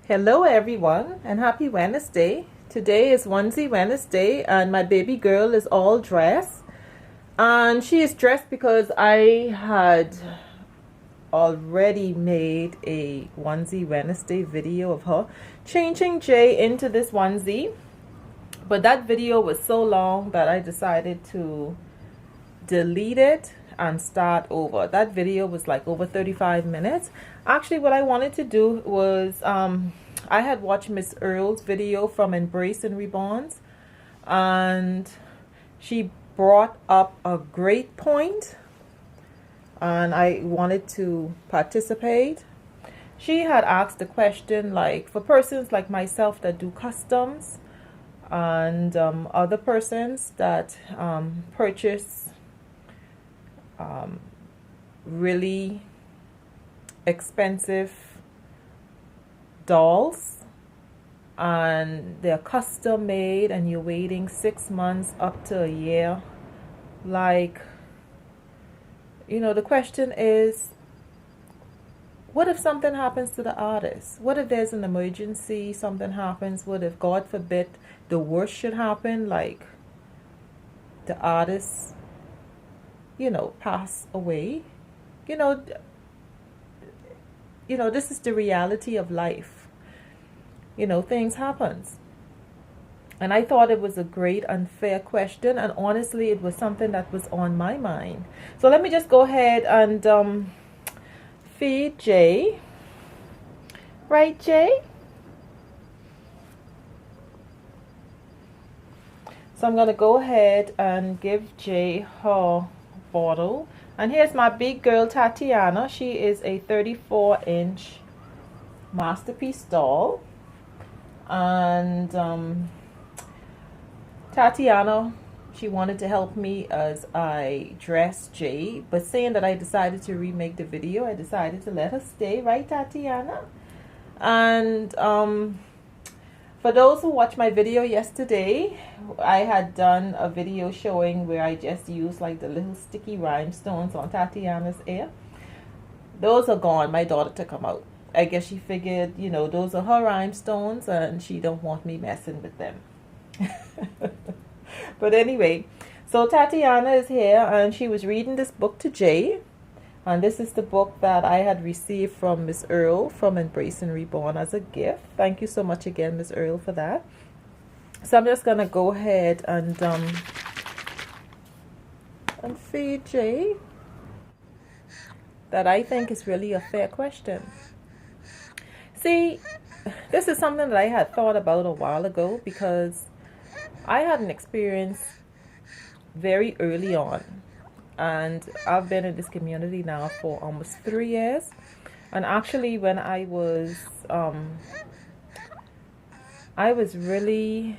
Hello everyone and happy Wednesday. Today is Onesie Wednesday and my baby girl is all dressed. And she is dressed because I had already made a Onesie Wednesday video of her changing Jay into this onesie. But that video was so long that I decided to delete it and start over. That video was like over 35 minutes. Actually, what I wanted to do was I had watched Miss Earl's video from Embrace and Reborns, and she brought up a great point and I wanted to participate. She had asked the question, like, for persons like myself that do customs and other persons that purchase really expensive dolls and they're custom made and you're waiting 6 months up to a year, like, the question is, what if something happens to the artist? What if there's an emergency, something happens? What if, God forbid, the worst should happen, like the artist pass away? This is the reality of life. Things happens. And I thought it was a great unfair question, and honestly it was something that was on my mind. So let me just go ahead and feed Jay. Right, Jay? So I'm going to go ahead and give Jay her bottle. And here's my big girl Tatiana. She is a 34-inch masterpiece doll. And Tatiana, she wanted to help me as I dress Jay. But saying that I decided to remake the video, I decided to let her stay. Right, Tatiana? And for those who watched my video yesterday, I had done a video showing where I just used like the little sticky rhinestones on Tatiana's ear. Those are gone. My daughter took them out. I guess she figured, those are her rhinestones and she don't want me messing with them. But anyway, so Tatiana is here and she was reading this book to Jay. And this is the book that I had received from Miss Earl from Embrace and Reborn as a gift. Thank you so much again, Miss Earl, for that. So I'm just going to go ahead and feed Jay. That I think is really a fair question. See, this is something that I had thought about a while ago because I had an experience very early on. And I've been in this community now for almost 3 years. And actually when I was really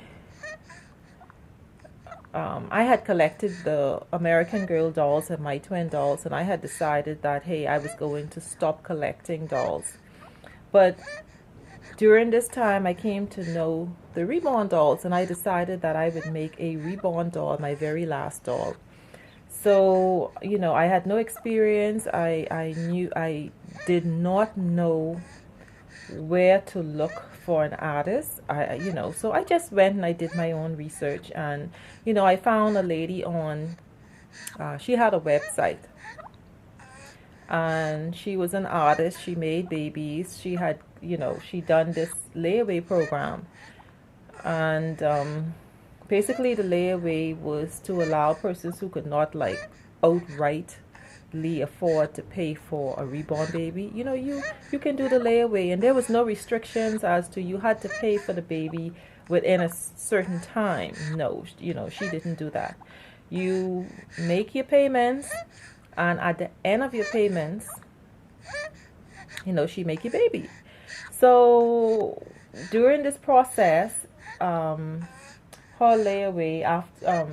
I had collected the American Girl dolls and my twin dolls, and I had decided that, hey, I was going to stop collecting dolls. But during this time I came to know the reborn dolls, and I decided that I would make a reborn doll my very last doll. So, I had no experience. I did not know where to look for an artist. So I just went and I did my own research, and, I found a lady on, she had a website, and she was an artist. She made babies. She had, she done this layaway program, and, basically the layaway was to allow persons who could not like outrightly afford to pay for a reborn baby. You can do the layaway, and there was no restrictions as to you had to pay for the baby within a certain time. No, she didn't do that. You make your payments, and at the end of your payments, she make your baby. So during this process, her layaway, after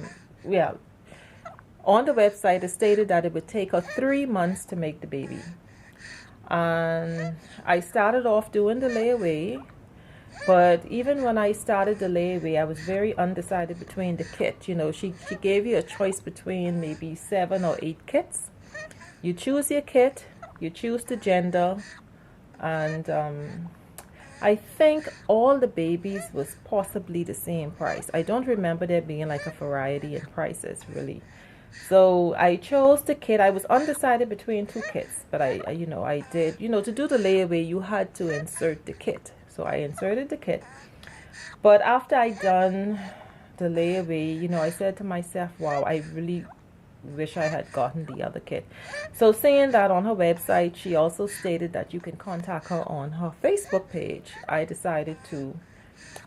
on the website it stated that it would take her 3 months to make the baby. And I started off doing the layaway, but even when I started the layaway, I was very undecided between the kit. She gave you a choice between maybe 7 or 8 kits. You choose your kit, you choose the gender, and I think all the babies was possibly the same price. I don't remember there being like a variety in prices really. So I chose the kit. I was undecided between two kits, but I did, to do the layaway, you had to insert the kit. So I inserted the kit. But after I done the layaway, I said to myself, wow, I really wish I had gotten the other kit. So seeing that on her website, she also stated that you can contact her on her Facebook page. I decided to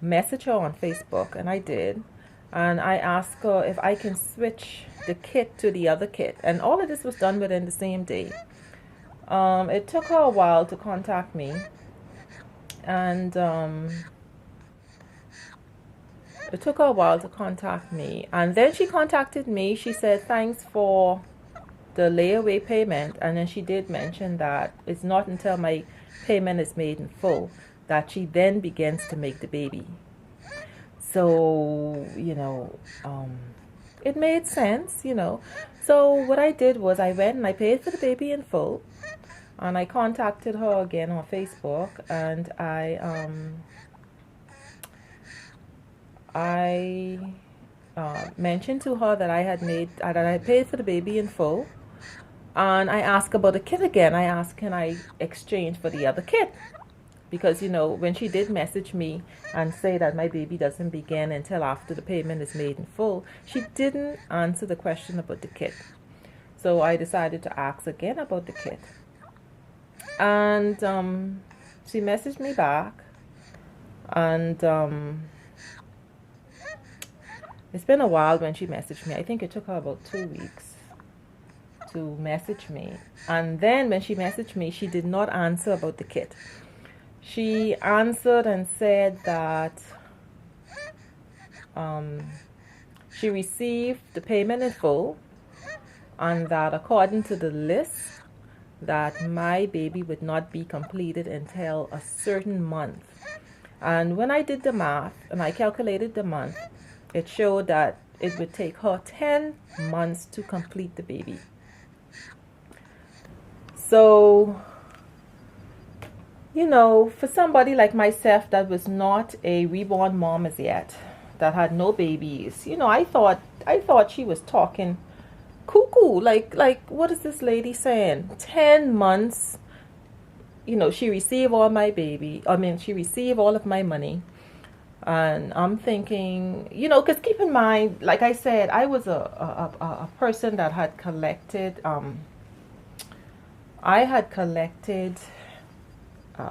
message her on Facebook, and I did. And I asked her if I can switch the kit to the other kit. And all of this was done within the same day. It took her a while to contact me. And it took her a while to contact me. And then she contacted me. She said, thanks for the layaway payment. And then she did mention that it's not until my payment is made in full that she then begins to make the baby. So, it made sense, So what I did was I went and I paid for the baby in full. And I contacted her again on Facebook. And I mentioned to her that I paid for the baby in full, and I asked about the kit again. I asked, can I exchange for the other kit? Because when she did message me and say that my baby doesn't begin until after the payment is made in full, she didn't answer the question about the kit. So I decided to ask again about the kit, and she messaged me back, and it's been a while when she messaged me. I think it took her about 2 weeks to message me. And then when she messaged me, she did not answer about the kit. She answered and said that she received the payment in full, and that according to the list, that my baby would not be completed until a certain month. And when I did the math and I calculated the month, it showed that it would take her 10 months to complete the baby. So, for somebody like myself that was not a reborn mom as yet, that had no babies, I thought she was talking cuckoo. Like what is this lady saying? 10 months, she received all my baby. She received all of my money. And I'm thinking, because keep in mind, like I said, I was a person that had collected,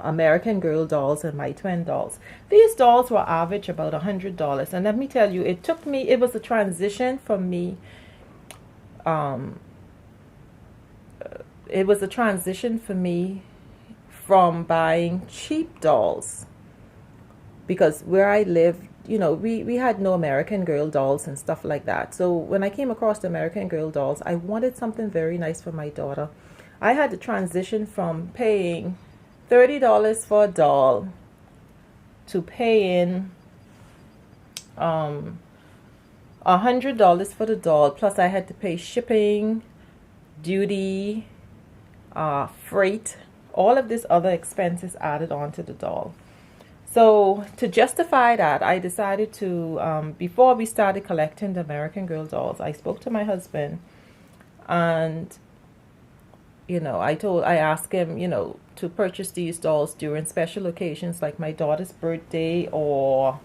American Girl dolls and my twin dolls. These dolls were average about $100. And let me tell you, it was a transition for me. It was a transition for me from buying cheap dolls. Because where I lived, we had no American Girl dolls and stuff like that. So when I came across the American Girl dolls, I wanted something very nice for my daughter. I had to transition from paying $30 for a doll to paying $100 for the doll. Plus I had to pay shipping, duty, freight, all of this other expenses added onto the doll. So to justify that, I decided to, before we started collecting the American Girl dolls, I spoke to my husband, and, I asked him, to purchase these dolls during special occasions like my daughter's birthday or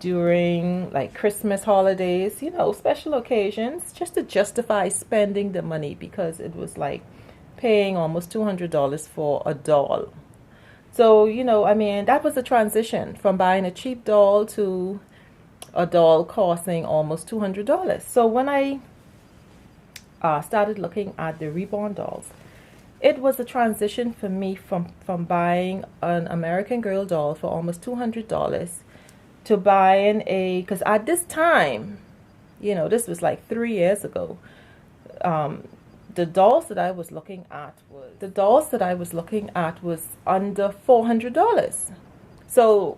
during like Christmas holidays, special occasions, just to justify spending the money, because it was like paying almost $200 for a doll. So, that was a transition from buying a cheap doll to a doll costing almost $200. So when I started looking at the reborn dolls, it was a transition for me from buying an American Girl doll for almost $200 to buying because at this time, this was like 3 years ago, the dolls that I was looking at was under $400. So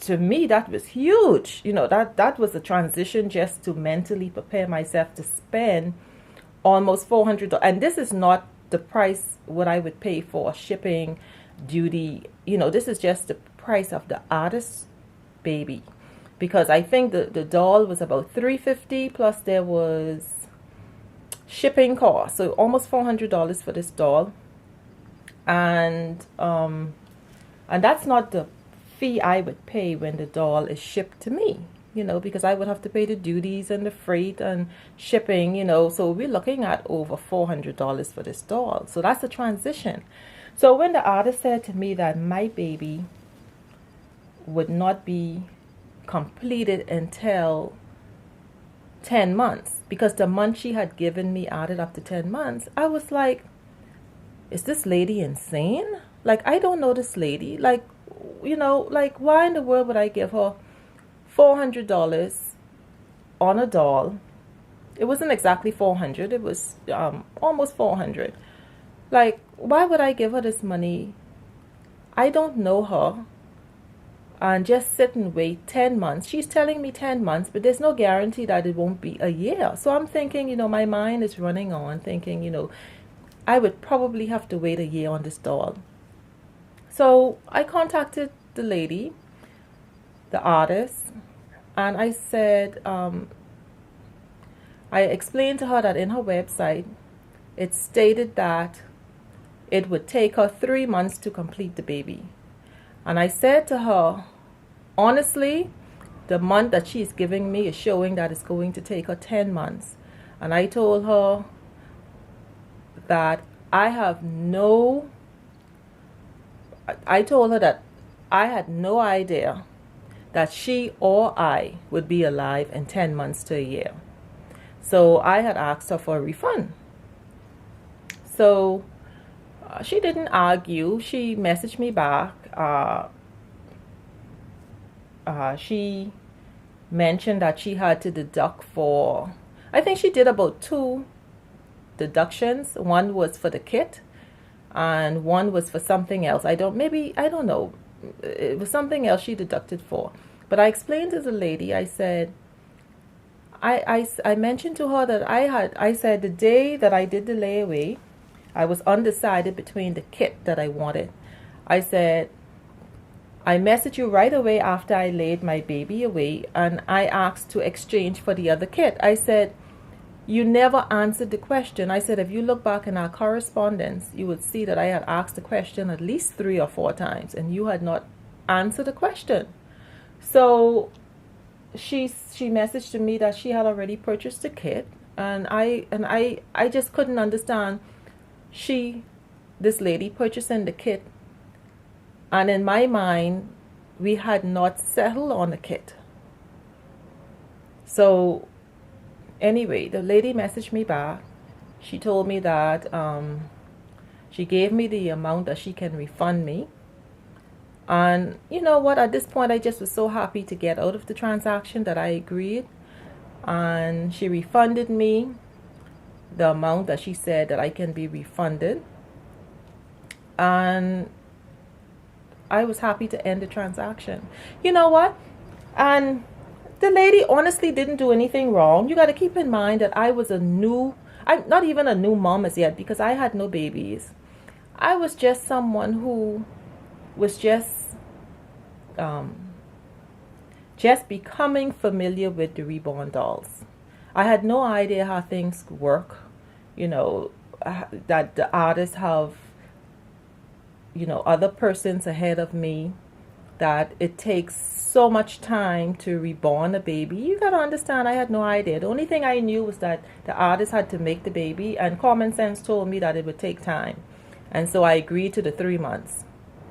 to me, that was huge. That was a transition just to mentally prepare myself to spend almost $400. And this is not the price what I would pay for shipping duty. You know, this is just the price of the artist's baby, because I think the doll was about $350 plus there was shipping costs, so almost $400 for this doll. And that's not the fee I would pay when the doll is shipped to me, you know, because I would have to pay the duties and the freight and shipping, you know. So we're looking at over $400 for this doll. So that's a transition. So when the artist said to me that my baby would not be completed until 10 months, because the month she had given me added up to 10 months, I was like, is this lady insane? Like, I don't know this lady. Like, you know, like, why in the world would I give her $400 on a doll? It wasn't exactly 400, it was almost 400. Like, why would I give her this money? I don't know her. And just sit and wait 10 months. She's telling me 10 months, but there's no guarantee that it won't be a year. So I'm thinking, you know, my mind is running on thinking, you know, I would probably have to wait a year on this doll. So I contacted the lady, the artist, and I said, I explained to her that in her website, it stated that it would take her 3 months to complete the baby. And I said to her, honestly, the month that she's giving me is showing that it's going to take her 10 months. And I told her that I had no idea that she or I would be alive in 10 months to a year. So I had asked her for a refund. So she didn't argue. She messaged me back. She mentioned that she had to deduct for, I think she did about 2 deductions. One was for the kit and one was for something else. I don't know. It was something else she deducted for. But I explained to the lady, I said, I mentioned to her that I said the day that I did the layaway, I was undecided between the kit that I wanted. I said, I messaged you right away after I laid my baby away and I asked to exchange for the other kit. I said, you never answered the question. I said, if you look back in our correspondence, you would see that I had asked the question at least 3 or 4 times and you had not answered the question. So she messaged to me that she had already purchased the kit, and I just couldn't understand this lady purchasing the kit, and in my mind we had not settled on the kit. So anyway, the lady messaged me back. She told me that she gave me the amount that she can refund me. And you know what, at this point I just was so happy to get out of the transaction that I agreed, and she refunded me the amount that she said that I can be refunded, and I was happy to end the transaction. You know what, and the lady honestly didn't do anything wrong. You got to keep in mind that I'm not even a new mom as yet, because I had no babies. I was just someone who was just becoming familiar with the reborn dolls. I had no idea how things work, you know, that the artists have, you know, other persons ahead of me, that it takes so much time to reborn a baby. You gotta understand, I had no idea. The only thing I knew was that the artist had to make the baby, and common sense told me that it would take time. And so I agreed to the 3 months.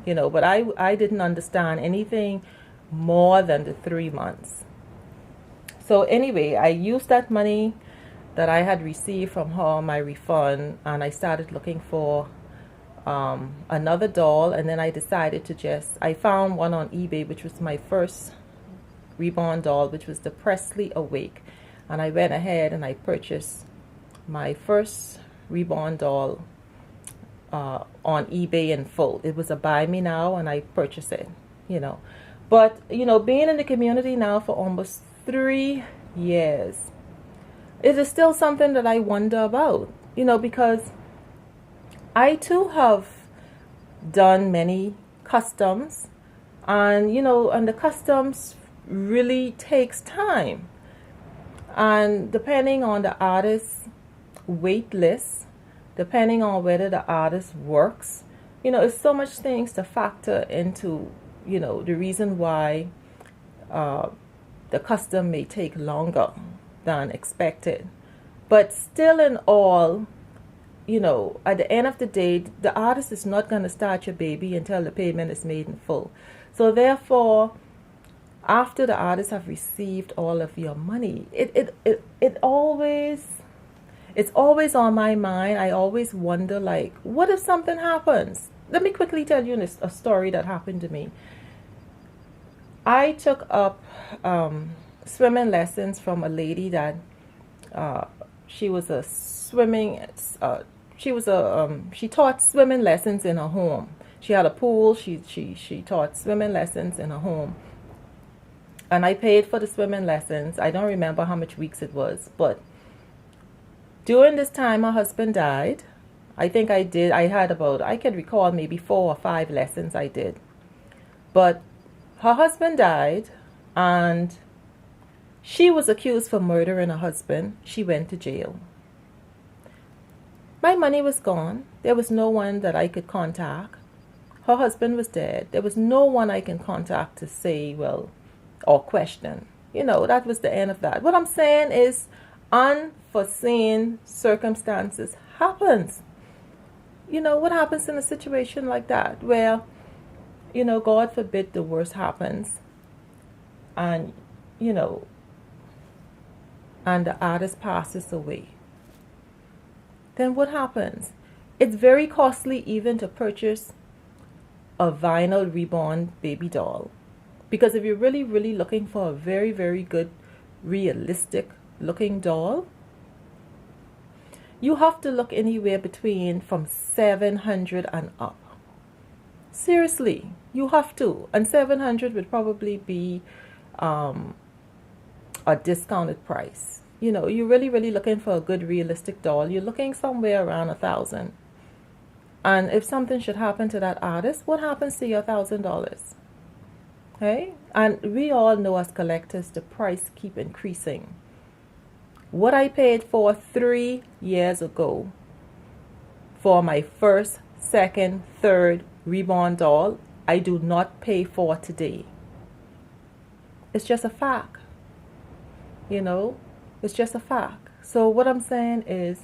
You know, but I didn't understand anything more than the 3 months. So anyway, I used that money that I had received from her, my refund, and I started looking for another doll. And then I decided I found one on eBay, which was my first reborn doll, which was the Presley Awake. And I went ahead and I purchased my first reborn doll on eBay in full. It was a buy me now, and I purchased it, you know. But, you know, being in the community now for almost 3 years, it is still something that I wonder about, you know, because I too have done many customs, and and the customs really takes time, and depending on the artist's wait list, depending on whether the artist works, it's so much things to factor into the reason why the custom may take longer than expected. But still in all, at the end of the day, the artist is not going to start your baby until the payment is made in full. So therefore, after the artist have received all of your money, it's always on my mind. I always wonder, like, what if something happens? Let me quickly tell you a story that happened to me. I took up swimming lessons from a lady that she was a swimming. She taught swimming lessons in her home. She had a pool. She taught swimming lessons in her home, and I paid for the swimming lessons. I don't remember how much weeks it was, but during this time, her husband died. I think I had about, I can recall maybe 4 or 5 lessons I did. But her husband died, and she was accused for murdering her husband. She went to jail. My money was gone. There was no one that I could contact. Her husband was dead. There was no one I can contact to say, well, or question. That was the end of that. What I'm saying is, unforeseen circumstances happens. What happens in a situation like that where, God forbid the worst happens, and, and the artist passes away. Then what happens? It's very costly even to purchase a vinyl reborn baby doll. Because if you're really, really looking for a very, very good, realistic looking doll, you have to look anywhere between from $700 and up. Seriously, you have to. And $700 would probably be a discounted price. You're really, really looking for a good realistic doll. You're looking somewhere around $1,000. And if something should happen to that artist, what happens to your $1,000? Okay? And we all know as collectors, the price keep increasing. What I paid for 3 years ago for my first, second, third reborn doll, I do not pay for today. It's just a fact. It's just a fact. So what I'm saying is,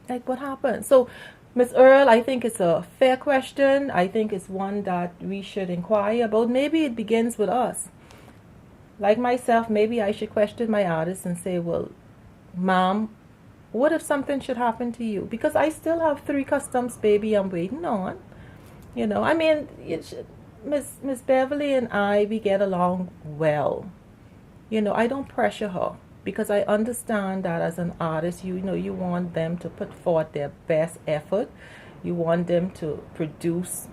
like, what happened? So, Miss Earl, I think it's a fair question. I think it's one that we should inquire about. Maybe it begins with us. Like myself, maybe I should question my artist and say, well, Mom, what if something should happen to you? Because I still have 3 customs, baby, I'm waiting on. Miss Beverly and I, we get along well. I don't pressure her, because I understand that as an artist, you want them to put forth their best effort. You want them to produce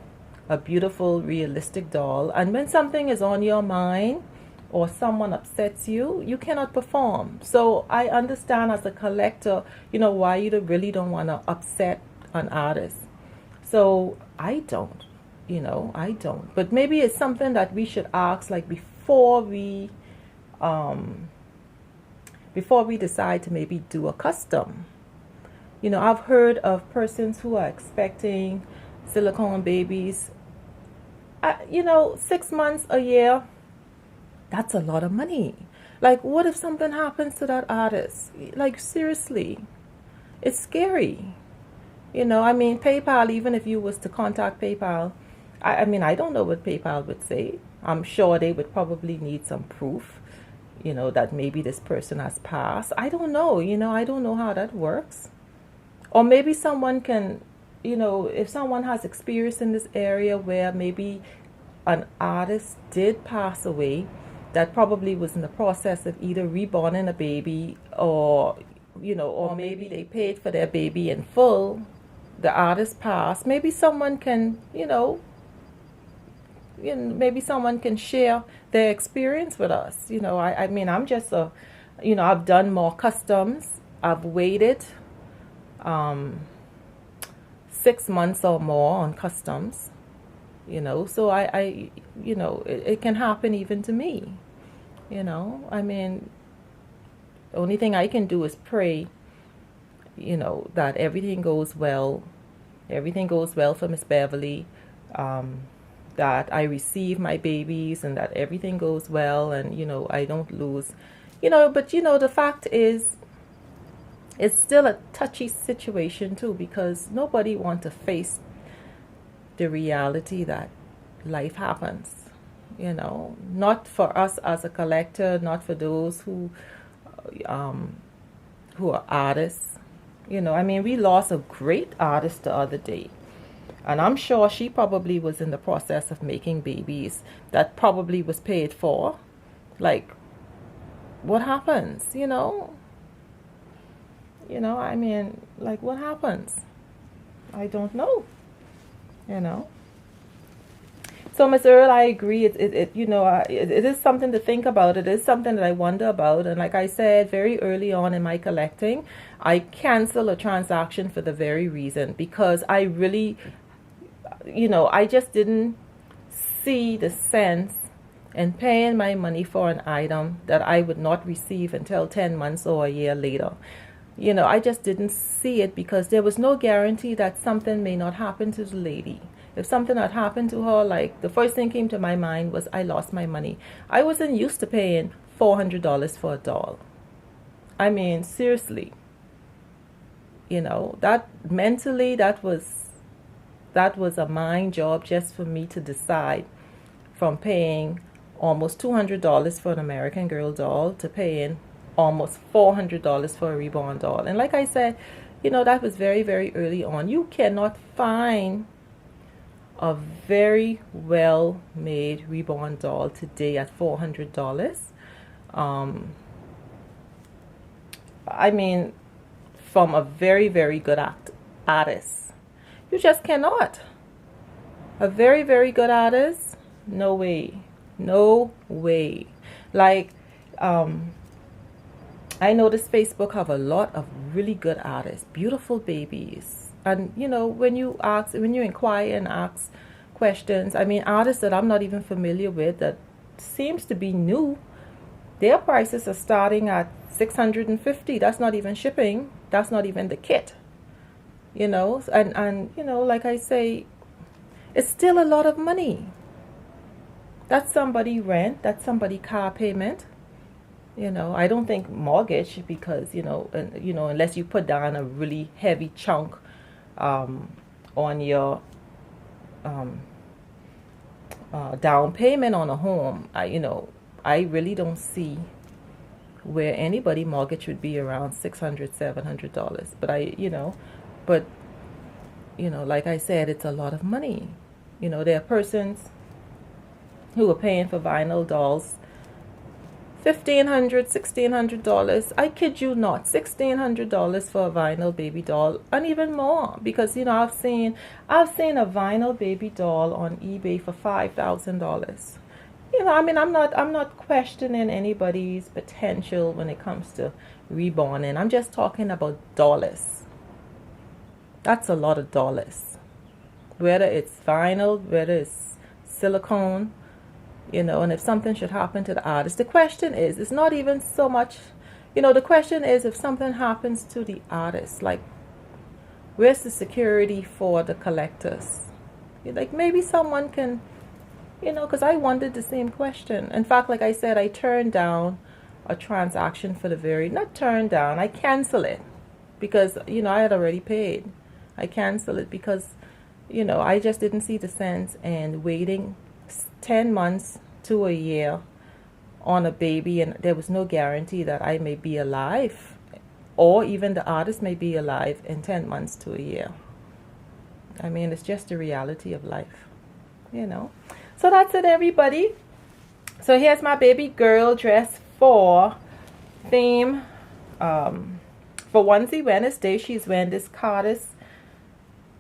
a beautiful, realistic doll. And when something is on your mind, or someone upsets you, you cannot perform. So I understand as a collector, why you really don't want to upset an artist. So I don't. But maybe it's something that we should ask, like, before we decide to maybe do a custom. I've heard of persons who are expecting silicone babies, 6 months, a year. That's a lot of money. Like, what if something happens to that artist? Like, seriously, it's scary. PayPal, even if you was to contact PayPal, I don't know what PayPal would say. I'm sure they would probably need some proof, that maybe this person has passed. I don't know, I don't know how that works. Or maybe someone can, if someone has experience in this area where maybe an artist did pass away, that probably was in the process of either reborning a baby, or maybe they paid for their baby in full, the artist passed. Maybe someone can, maybe someone can share their experience with us. I'm just I've done more customs. I've waited 6 6 months or more on customs, you know. So I you know, it can happen even to me, you know. I mean, the only thing I can do is pray, you know, that everything goes well. Everything goes well for Miss Beverly. That I receive my babies and that everything goes well, and, you know, I don't lose, you know. But, you know, the fact is, it's still a touchy situation too, because nobody wants to face the reality that life happens, you know. Not for us as a collector, not for those who are artists, you know. I mean, we lost a great artist the other day, and I'm sure she probably was in the process of making babies that probably was paid for. Like, what happens, you know? You know, I mean, like, what happens? I don't know, you know. So, Miss Earl, I agree. You know, it is something to think about. It is something that I wonder about. And like I said, very early on in my collecting, I cancel a transaction for the very reason, because I really, you know, I just didn't see the sense in paying my money for an item that I would not receive until 10 months or a year later. You know, I just didn't see it, because there was no guarantee that something may not happen to the lady. If something had happened to her, like, the first thing came to my mind was I lost my money. I wasn't used to paying $400 for a doll. I mean, seriously. You know, that mentally, that was a mind job just for me to decide, from paying almost $200 for an American Girl doll to paying almost $400 for a reborn doll. And like I said, you know, that was very, very early on. You cannot find a very well made reborn doll today at $400. I mean, from a very, very good artist. You just cannot. A very, very good artist? No way. No way. Like, I notice Facebook have a lot of really good artists, beautiful babies. And, you know, when you inquire and ask questions, I mean, artists that I'm not even familiar with, that seems to be new, their prices are starting at $650. That's not even shipping. That's not even the kit. You know, and you know, like I say, it's still a lot of money. That's somebody rent, that's somebody car payment. You know, I don't think mortgage, because, you know, unless you put down a really heavy chunk on your down payment on a home, I really don't see where anybody mortgage would be around $600, $700. But like I said, it's a lot of money. You know, there are persons who are paying for vinyl dolls $1,500, $1,600. I kid you not, $1,600 for a vinyl baby doll, and even more, because I've seen a vinyl baby doll on eBay for $5,000. I mean, I'm not questioning anybody's potential when it comes to reborning. I'm just talking about dollars. That's a lot of dollars. Whether it's vinyl, whether it's silicone, and if something should happen to the artist, the question is, it's not even so much, the question is, if something happens to the artist, like, where's the security for the collectors? Like, maybe someone can, because I wondered the same question. In fact, like I said, I turned down a transaction for not turned down, I canceled it, because, I had already paid. I canceled it because, I just didn't see the sense in waiting 10 months to a year on a baby, and there was no guarantee that I may be alive, or even the artist may be alive in 10 months to a year. I mean, it's just the reality of life, So that's it, everybody. So here's my baby girl dress for theme, for Onesie Wednesday. She's wearing this Carter's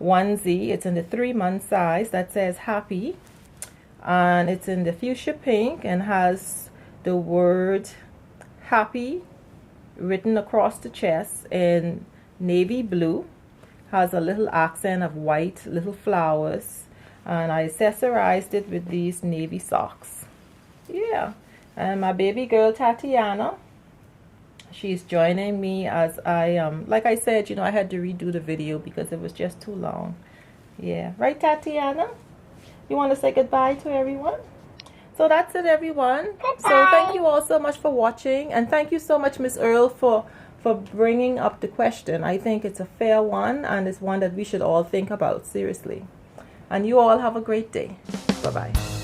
onesie. It's in the 3-month size that says happy. And it's in the fuchsia pink and has the word happy written across the chest in navy blue. has a little accent of white little flowers, and I accessorized it with these navy socks. Yeah. And my baby girl Tatiana, she's joining me as I like I said, you know, I had to redo the video because it was just too long. Yeah, right, Tatiana? You want to say goodbye to everyone? So that's it, everyone. So thank you all so much for watching, and thank you so much, Miss Earl, for bringing up the question. I think it's a fair one, and it's one that we should all think about seriously. And you all have a great day. Bye-bye.